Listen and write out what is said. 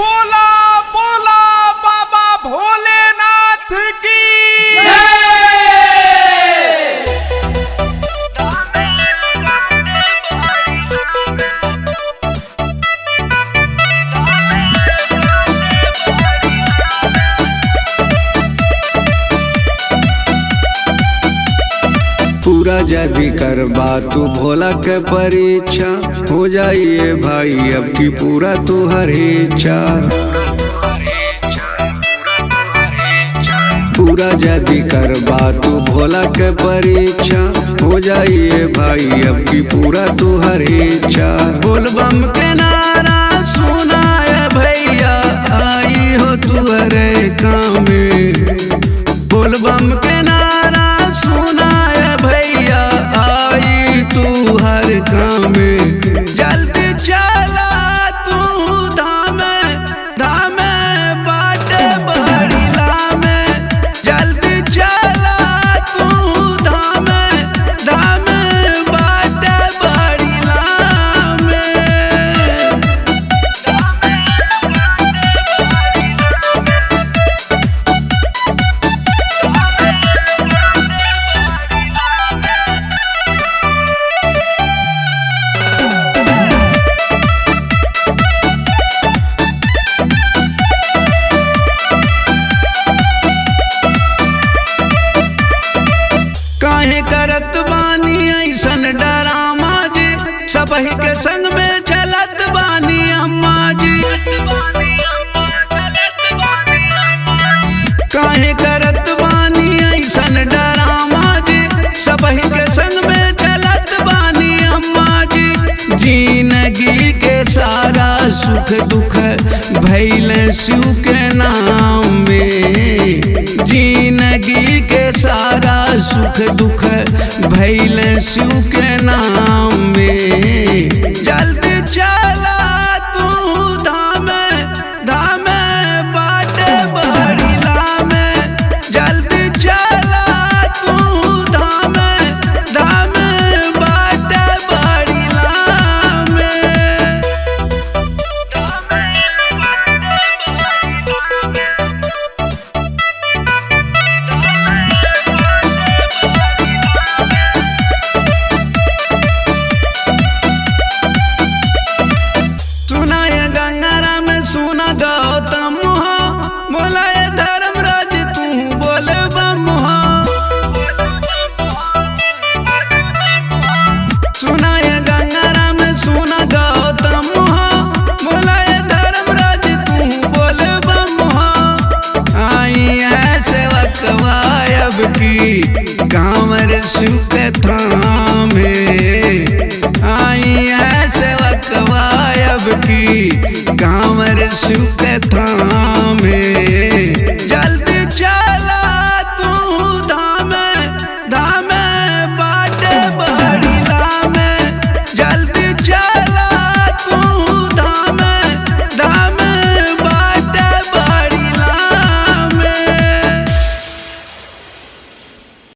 बोला बोला बाबा भोलेनाथ की पूरा जब भी करबा तू भोला के परीक्षा हो जाइए भाई अब की पूरा तू हर इच्छा। पूरा जब भी करबा तू भोला के परीक्षा हो जाइए भाई अब की पूरा तू हर इच्छा। बोलबम के नारा सुना है भैया आई हो तू हरे काम में। बोलबम के नारा सुना है भैया आई तू हर काम में। जल्दी चला तू धामे धामे बाटे बड़ीला में। जल्दी चला तू धामे धामे बाटे बड़ीला में। काहे करत बानी ऐसन डरामा जी सबही के संग में चलत बानी अम्मा जी। काहे करत बानी ऐसन डरामा जी सबही के संग में चलत बानी अम्मा जी। जिंदगी के सारा सुख दुख भइल शिव के नाम में। जिंदगी के सारा सुख दुख भइल शिव के नाम में। जल्दी चला तू धामे धामे बाटे बड़ीला में। जल्दी चला तू धामे धामे बाटे बड़ीला में। सुना ये गंगाराम सुना गौतम हो बोला ये धर्मराज तू बोले बम हो। सुना ये गंगाराम सुना गौतम हो बोला ये धर्मराज तू बोले बम हो। आई है सेवक वायब की कांवर शिव के थाम